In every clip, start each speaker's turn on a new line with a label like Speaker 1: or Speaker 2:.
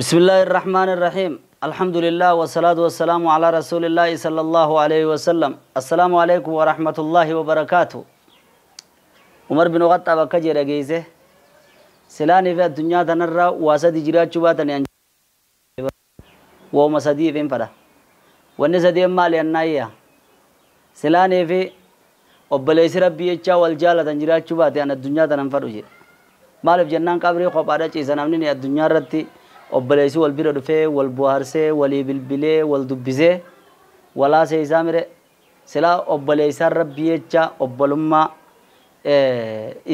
Speaker 1: بسم الله الرحمن الرحيم الحمد لله والصلاة والسلام على رسول الله صلى الله عليه وسلم السلام عليكم ورحمة الله وبركاته عمر بن الخطاب كجير جيزه سلاني في الدنيا تنرى واسد جرات شباتني ومسدي فين فدا والنسدي مالي النايا سلاني في وبليس ربي يجا والجالة تنجرات شباتي أن الدنيا تنفرج مالف جنان قبري خبارة إذا نمني الدنيا رتي obboleessi wal bira dhufee wal buhaarsee walii bilbilee wal dubbisee walaa seesaa mire silaa obboleessaa rabbii jecha obbolummaa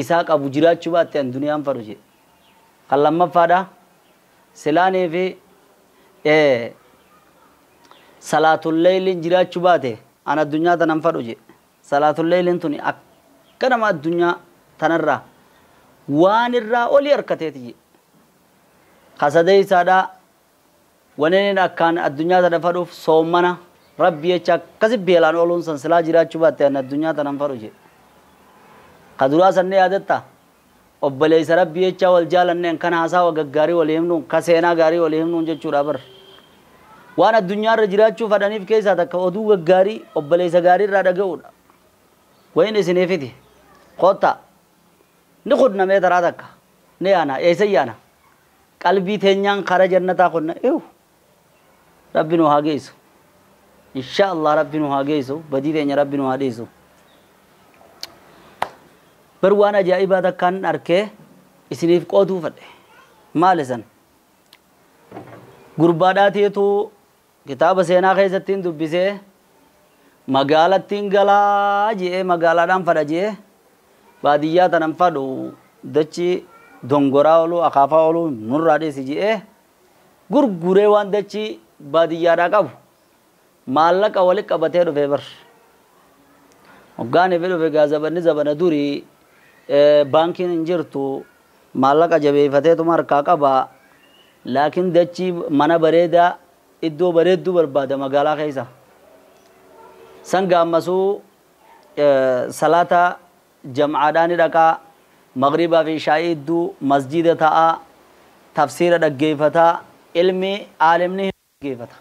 Speaker 1: isaa qabu jiraachuu baatte an duniyaan fadhu jedhe kan lammaffaadha silaanii fi salaatulleeyliin jiraachuu baate an addunyaa tanan fadhu jedhe salaatulleeyliin tuni akka nama addunyaa tanarraa waan irraa olii harkateeti jedhe خسدي سادا ونين أكان الدنيا تنفرف صومنا ربي يشاك كسب بيلان أولون سنسلا جرات شبات أن الدنيا تنفرج قدرا سنة عادتا أبليس ربي يشا والجال أن كان هاسا وغاري وليهمنون كسينا غاري وليهمنون جتشورا بر وانا الدنيا رجرات شوف أدانيف كيسا تك أدو غاري أبليس غاري رادقود وين سنفيتي خطا نخد نمي ترادك نيانا إيسيانا قلبي تنيان خرج جنتا كنا ربنا هاجيسو إن شاء الله ربنا هاجيسو بدي تنيا ربنا هاجيسو بروانا جائبة كان أركه إسنيف قادو فده مالسن غرباداتي تو كتاب سينا خيزتين دبسه مقالتين غلا جيه مقالاتان فدا جيه بادية تنم فدو دچي dongora olu akafa olu nurrade sijee gurgure wandachi badiyara qabu mallaka wali qabate do fever ogane fedo fe gazabanni zabana duri bankin injirtu mallaka jabe fate tumar ka qaba lakin dachi mana bareda iddo baredu barbada magala khaisa sanga masu salata jam'adani daka مغربا في شايدو مسجد تاء تفسير دغيفتا علمي عالمني دغيفتا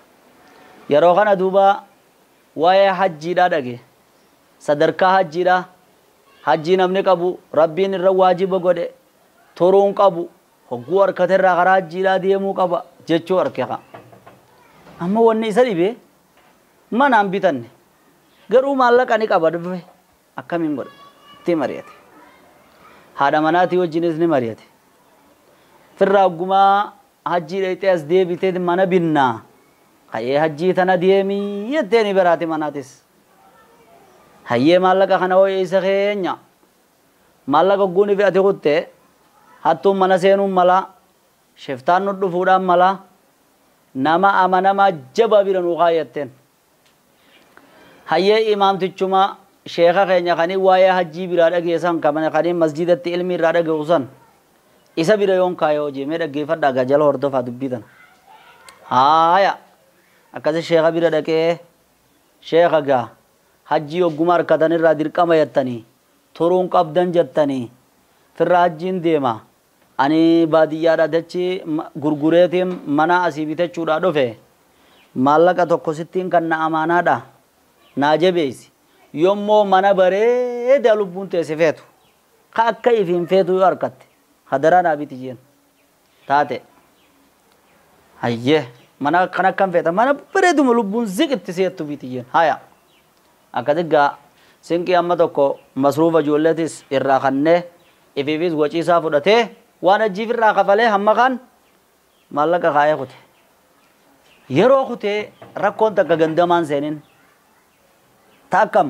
Speaker 1: يروخنا دوبا واي حجي دا دغه صدركا حجي دا حجي نمني قبو ربين الرواجب غده تورون قبو هغور كتر غراجي دا ديمو قبا جچو اركها اما وني سريبه من امبيتن غرو مالكاني قبا دبه اكمين غد تيمريته هذا مناتي وجنس نمريته في الرقمة حجي ليتاس دي بيتد منا بينا هاي حجي ثنا ديمي يدني براتي مناتس هاي مالك خنا هو يسخينيا مالك غوني في أتيقوته هاتو منا سينو ملا شفتان نود فودا ملا نما أمانا ما جبا بيرنو غايتين هاي إمام تجمع شيخا خينيا خاني وايا حجي برادة جيسان كمان خاني مسجد التعلمي رادة جوسان إسا بيرا يوم كايو جي ميرا جيفر دا غجال هردو فادو بيدن هايا أكاسي شيخا برادة كي شيخا غا حجي وغمار كتاني رادير كما يتاني ثورون قبدن جتاني فر حجين ديما أني بادية رادتشي غرغوريتهم منا أسيبيته چودا دو فه مالا کا توکو ستين كنا أمانا دا ناجه بيسي يومو منا بري دالو بونته سفيتو خاكا يفين فيتو ياركت خدرا نابي تجين تاتي هيه منا كنا كم فيتا منا بري دو ملوبون زيك تسيتو بيتجين هيا أكادقا سنكي أما توكو مصروفة جولتس إراخنة إفيفيز وچي سافو دته وانا جيف الراخة فالي هم خان مالكا خايا خوتي يرو خوتي ركون تكا گندمان سينين تاكم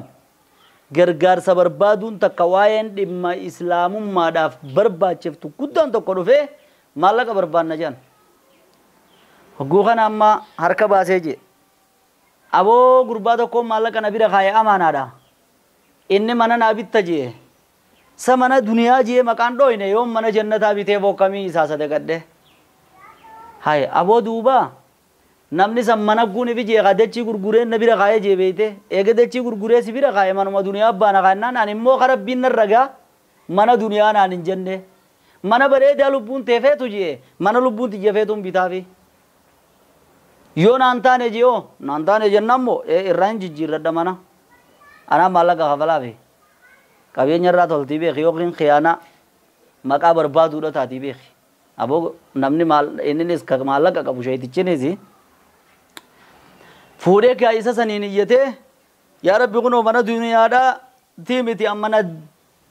Speaker 1: غرغار سبربادون تكواين دم اسلام ماداف برباچفتو قدان تو كدوفه مالك بربان نجان حقوقنا اما حركه باسيجي ابو غربادو کو مالك نبي رخاي امانه دا ان من نبي تجي سمنا دنيا جي مکان دوينه يوم من جنت ابي ته वो कमी इसासदे गड्डे हाय अबो दूबा namni sammana guni vi jeega dechi gurgure nabi ragaye jebeete ege dechi gurgure sibi ragaye manuma duniya bana kannan ani mo kharabbin raga mana duniya nan jenne mana bare da lubun tefetu je mana lubun tefetu bitafi yoo naan taane jiyoo naan taane jennaan moo irraan jijjiirradha mana anaa maallaqa kafalaafi qabeenya irraa toltii beeki yookiin khiyaana maqaa barbaaduudha taatii beeki aboo namni inninis maallaqa qabu sheetichinis fuudhee kaayisa saniin iyyatee yaa rabbi kunoo mana duniyaadhaa tiimiti ammana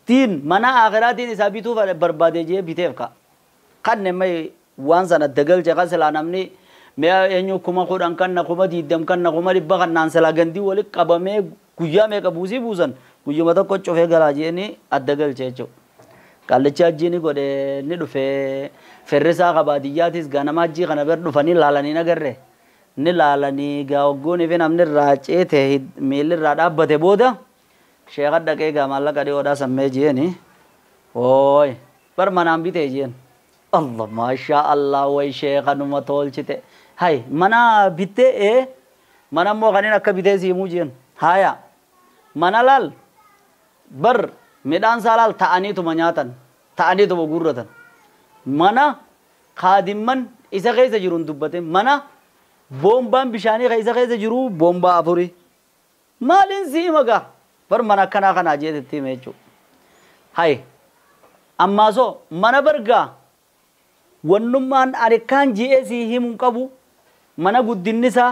Speaker 1: diin mana akhiraatiin isaa bituuf barbaade jee biteef ka kanne may waan sana dagalche kan silaa namni mee eenyu kuma kudhan kanna kuma diidam kanna kuma dhibba kannaan silaa gandii walitti qabamee guyyaa meeqa buusii buusan guyyuma tokko cufee galaa jeeni addagalche jechuudha. Qallicha ajjiini godhe ni dhufee ferrisaa qabaadiyyaatis ganama ajjii kana bira dhufanii laalanii nagarre ni laalanii gaawaggoon fi namni irraa ceete miilli irraa dhaabbate booda sheekha dhaqee gaa maallaqa dhiyoodhaa sammee jeeni ooy bar manaan bitee jeen Allah maashaa Allah way sheekha numa tolchite hay mana bitee mana immoo kaniin akka bitee siimuu jeen haya mana laal bar midhaan saalaal ta'aniituma nyaatan ta'aniituma gurratan mana kaadimman isa keessa jiruun dubbate mana boombaan bishaanii isa keessa jiru boombaa afuri maaliin siima gaa bar mana akkanaa kanaa jeetetti hime jechuudha. Hay ammaasoo mana bargaa wannummaan ani kaan ji'ee sii himuun qabu mana guddinnisaa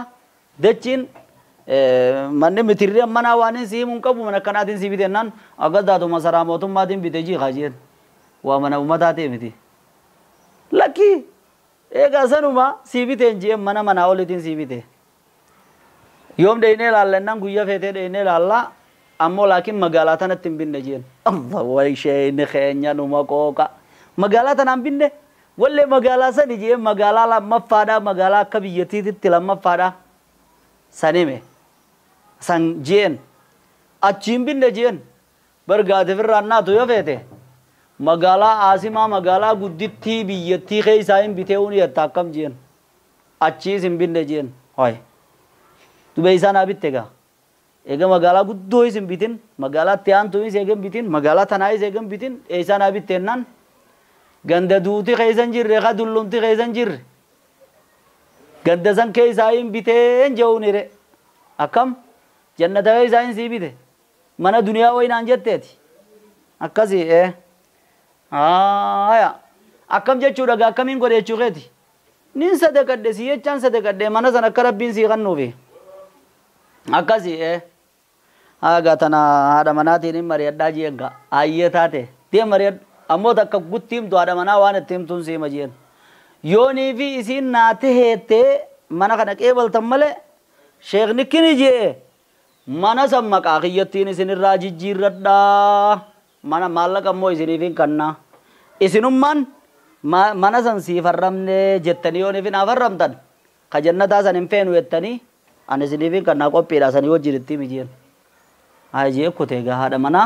Speaker 1: dachiin manni mitirri manaa waan sii himuun qabu mana akkanaatiin sii bitennaan akka daatu masaraa mootummaatiin bitee jiikaa jeen waa mana uummataatii miti. Lakkii eegaa sanuma sii biteen jeen mana manaa olitiin sii bitee. Yoom dheeyinee laallennaan guyyaa feetee dheeyinee laallaa ammoo laakiin magaalaa tanatti hin binne jeen Allah way sheeyni keenya numa qooqa magaalaa tanaan binne wallee magaalaa sani jeen magaalaa lammaffaadha magaalaa akka biyyattiitti lammaffaadha sanime san jeen achiin binne jeen bargaate firraan naatu yoo feete magaalaa aasimaa magaalaa guddittii biyyattii keessaa hin biteewun yetta akkam jeen achiis hin binne jeen hoy dubee isaanaa bitte gaa ega magala guddoo isin bitin magala tiantu is egen bitin magala tanaa is egen bitin eisana bittennan ganda duuti khaysan jirre khadullumti khaysan jirre ganda san kaysain biten jewnire akam jannata kaysain si bite mana duniya waynan jetteti akkasi aya akam jechu daga akamin gode jechueti nin sadaqadde si yechan sadaqadde mana san akka rabbin si kannufi akkasi aga tana hada manaatiin mariyadhaa jeenga ayyee taate tee mariyad ammoo takka guttiimtu hada manaa waan ittiimtuun siima jeen yoonii fi isiin naate heettee mana kana qeebaltan malee sheekni kini jee mana san maqaa kiyyattiin isinirraa jijjiirradhaa mana maallaqa ammoo isiniifin kannaa isinummaan mana san siif harramne jettanii yoonii fi naaf harramtan ka jannataa san hin feenu jettanii ani isiniifin kannaa qophiidha sanii wajjin itti mijeen aje ko te ga hada mana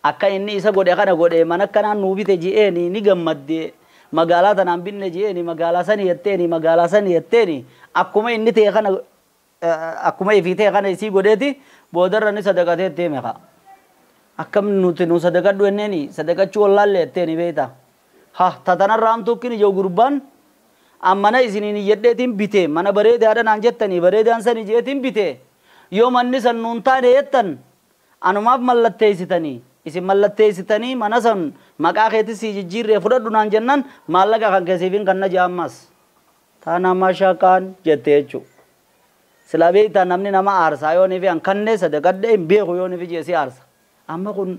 Speaker 1: akka inni isa gode kana gode mana kana nubite jeeni ni gammadde magala tanan binne jeeni magala sani yetteni magala sani yetteni akkuma inni te kana akkuma ifite kana isi godeti bodarra ni sadaqate te meka akkam nuti nu sadaqaddu enneni sadaqachu wallahi yetteni beeta ha tatana ramtu kini jo gurban amana isini yeddetin bite mana bareede hada nan jettani bareede ansani jeetin bite yo manni san nun taane yettan anumaaf mallatteessitanii isin mallatteessitanii mana san maqaa keetti si jijjiirree fudhadhu naan jennan maallaqa kan keessiifin kanna jaammas taana mashaqaan jettee jechuudha. Silaa beektaa namni nama aarsaa yoonii fi hankannee sadaqadde hin beeku yoonii fi jeesii aarsa amma kun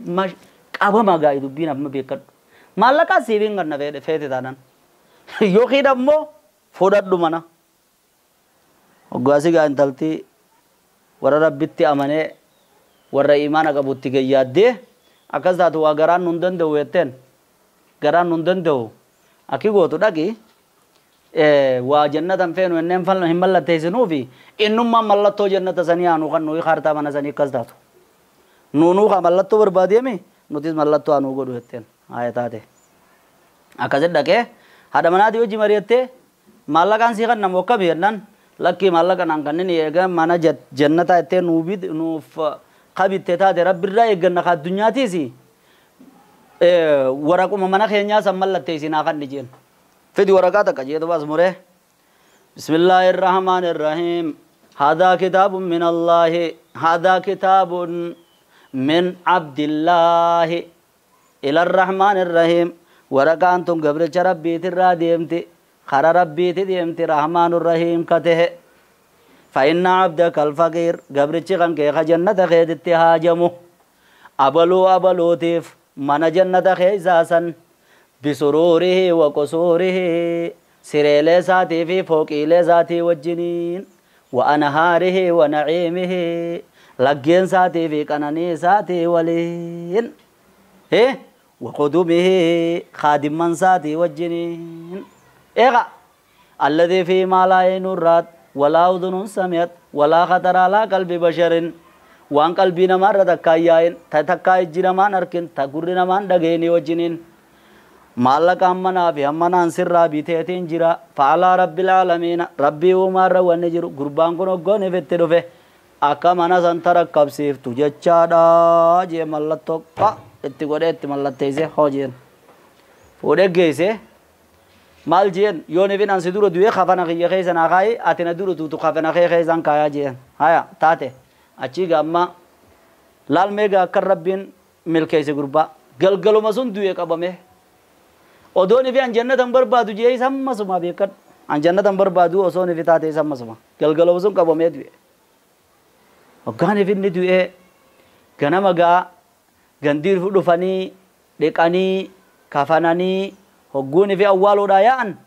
Speaker 1: qabama gaa'ii dubbiin amma beekadhu maallaqaa siifin kanna feete taanan yookiin ammoo fudhadhu mana hoggaasii gaa intaltii warra rabbitti amanee warra imaana qabutti gayyaadde akkas taatu waa garaan nun danda'u jetteen garaan nun danda'u akki gootu dhaqi waa jannatan feenu enneen hin mallatteessinuufi innummaan mallattoo jannata sanii haanuu kan nuyi kaartaa mana sanii akkas taatu nuunuu kaa mallattoo barbaadeemi nutis mallattoo haanuu godhu jetteen haaya taate akkasit dhaqee haadha manaatii hojii mari'attee maallaqaan sii kan namu akkami jennaan lakkii maallaqa naan kanneen eegan mana jannataa jettee nuuf qabitte taate rabbirraa eegganna ka addunyaatiisi waraquma mana keenyaa san mallatteessinaa kan jeen fedi waraqaa takka jeetu baas muree بسم الله الرحمن الرحيم هذا كتاب من الله هذا كتاب من عبد الله إلى الرحمن الرحيم ورقانتم قبل ربي ترى ديمتي خر ربي تديمتي رحمن الرحيم كته فإن عبدك الفقير قبل تشغن كيخ جنة خيد اتهاجمه أبلو تيف من جنة خيزاسا بسروره وقصوره سريلي ساتي في فوقيلي ذاتي والجنين وأنهاره ونعيمه لقين ساتي في قناني ساتي ولين إيه وقدمه خادم من ساتي والجنين إيه الذي في ما لا عين رات ولا أذن سمعت ولا خطر على قلب بشر وان قلبي نمان ردكايين تتكاي جنمان أركن تقر نمان دغيني والجنين مالك أمنا في أمنا أنصر ربي تيتين جرا فعلى رب العالمين ربي ومار ونجر قربان كنو غوني فتدو في أكا منا سنترك كبسيف تجچا دا جي ملتو قا اتقود اتملت تيسي خوجين فودك گيسي مال جين يوني فين أنسي دورو دوية خفانا خي خيسان آخاي آتنا دورو تو خفانا خي خيسان كايا جين هايا تاتي أچيغا أما لال ميغا كر ربين ملكيسي قربا گلگلو مسون دوية قبامه odoni fi an jannatan barbadu je samma suma bekat an jannatan barbadu osoni fi taate samma suma galgalo sun kabo medwe ogani fi nidu e ganama ga gandir fu dufani dekani kafanani hogguni fi awwalu da yaan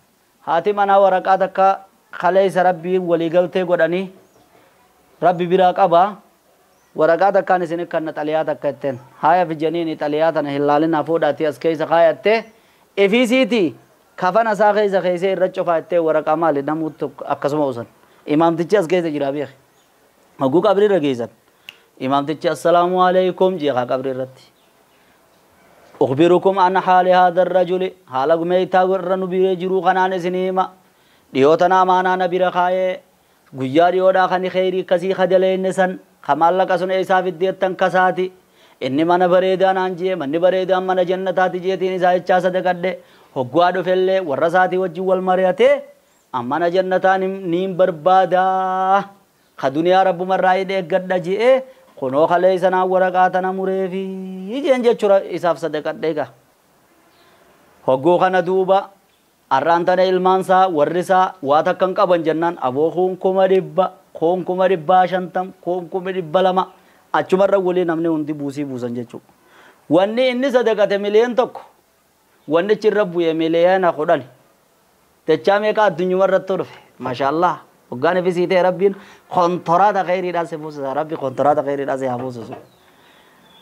Speaker 1: hati mana waraqat akka khalaysa rabbi wali galte godani rabbi bira qaba waraqat akka ni sin kan taliyat akka ten haya fi janini taliyatan hilalina fodati askaysa khayate efisiti kafana sa khaysa khayse irracho faatte waraqa mal namut akkasuma usan imam tichas gaysa jira bi agu qabri ragaysan imam tichas assalamu alaykum ji qabri ratti ukhbirukum an hali hadha ar-rajul halagu meita warranu bi jiru khanane sinima diyotana mana nabira khaye guyari oda khani khairi kasi khadale insan khamalla kasun isa fiddiyatan kasati inni mana bareedan anje manni bareedan mana jannatati jeetini saicha sadaqadde hoggwaado felle warra saati wajji wal mariyate amana jannatan nim barbada khaduniya rabbu marraide gadda jee kono khaleysana waraqatana murefi jenje chura isaf sadaqadde ga hoggo kana duba arrantana ilmansa warrisa wata kan qaban jannan abo khon kuma dibba shantam khon kuma dibba lama achumarra wali namne undi buusi buusan jechu wanni inni sadaqate miliyan tokko wanni chirrabu ye miliyana khodani techame ka addunyu marratto dhufe mashallah ogane fi site rabbin kontorata khairi da se buusa rabbi kontorata khairi da se habuusa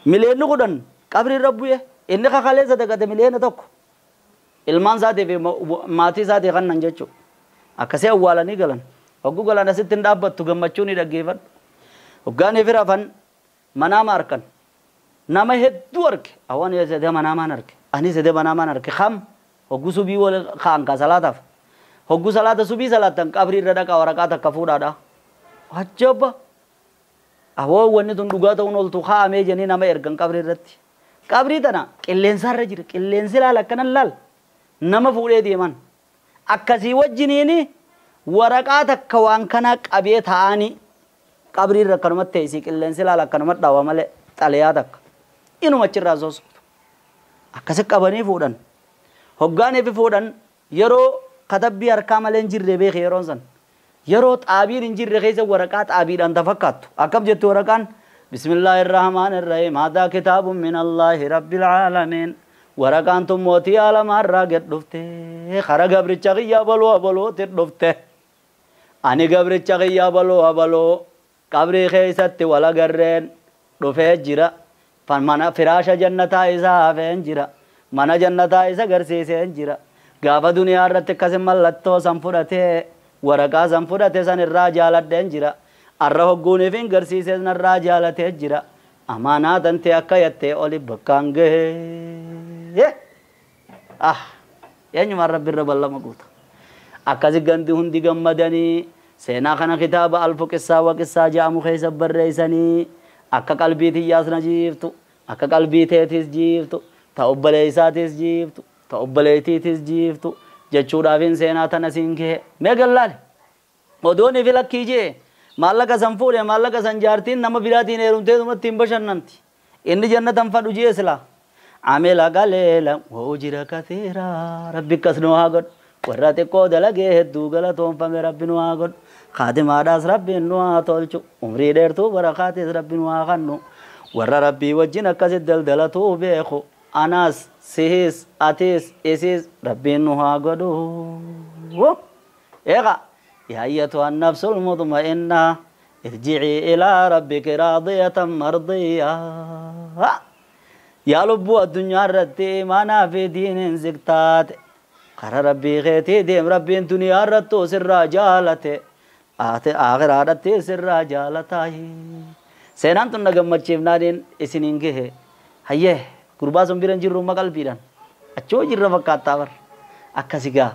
Speaker 1: miliyan khudan qabri rabbu ye inni ka khale sadaqate miliyana tokko ilman saate fi mati saate kannan jechu akase awwalani galan oggu galan asittin dabbattu gammachuni daggefad ogane fi rafan manama arkan nama heddu arke awan yasede manama arke ani sede manama arke kham hoggu subi wal khan ka salataf hoggu salata subi salatan qabri rada ka waraqata kafuda da ajaba awo wonni tun duga ta unol tu khame jeni nama ergan qabri ratti qabri tana qillensar jira qillensila lakanan lal nama fude deman akkasi wajjinini waraqata kawan kana qabe taani qabri rakkanumatte isi qillensila lakkanumat dawa male xaliyatak inu machirra zos akase qabani fudan hoggane fi fudan yero katabbi arka malen jirre be khairon san yero tabir injirre khaysa waraqat abidan tafakkatu akab jettu waraqan bismillahir rahmanir rahim hada kitabun min allah rabbil alamin waraqan tum moti alamar raget dufte khara gabricha ya balo tir dufte ani gabricha ya balo qabri khaysatti wala garren dhufe jira fan mana firasha jannata isa hafen jira mana jannata isa garsiisen jira gaafa duniyaa irratti kasim mallattoo san fudhate waraqaa san fudhate san irraa jaaladheen jira arra hogguuniifin garsiisen irraa jaalatee jira amaanaa tante akka yattee oli bakkaan gahe eenyumaan rabbi irra ballama guuta akkasi gandi hundi gammadanii سينا خنا كتاب ألف قصة وقصة جاء مخيس بريسني أكا قلبي تياس نجيفتو أكا قلبي تيتيس جيفتو تأبلي ساتيس جيفتو تأبلي تيتيس جيفتو جچودا فين سينا تنسين كه ميقلال odooni fi lakkii jee maallaqa san fuudhe maallaqa san jaartiin nama biraatiin heerumtee dhumatti hin bashannanti inni jannatan fadhu jee sila amila galeela wajira kathiira rabbi akkas nu haa godhu warra xiqqoo dalagee hedduu galatoonfame rabbi nu haa godhu kaatimaadhaas rabbi nu haa tolchu umrii dheertuu barakaatis rabbi nu haa kannu warra rabbii wajjin akkasit daldalatuu beeku anaas sihis atis isis rabbiin nu haa godhu eega يا أيتها النفس المطمئنة ارجعي إلى ربك راضية مرضية يا لب الدنيا رتي ما في دين زكتات قرر ربي غيتي ديم ربي الدنيا رتو سر جالته آخر رتي سر جالتاي سينان تنا جمّت شيفنادين إسنين كه هيه قربا سمبيران جيرو مقال بيران أشوا جيرو فكات تاور أكاسيكا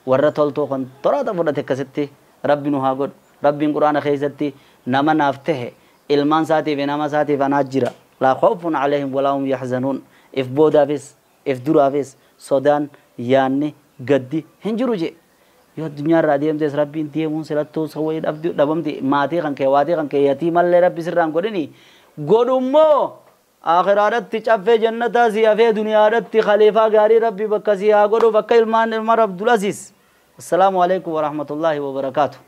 Speaker 1: ورّا تولتو كن ترى تفرد تكسيتي ربي نهاجر ربي القرآن خيزتي نما نافته إلمان ساتي بنما ساتي فناجرا لا خوف عليهم ولا هم يحزنون إف بودافيس إف درافيس سودان يعني قدي هنجروجي يا الدنيا راديم تس ربي انتيه مون سلطو سوي دبمتي ماتي خان كواتي خان كياتي مال ربي سرّان قدني قدومو آخر عادت تجافة جنة زيافة دنيا عادت خليفة غاري ربي بكسي آقولو بكيل مان المر عبد العزيز السلام عليكم ورحمة الله وبركاته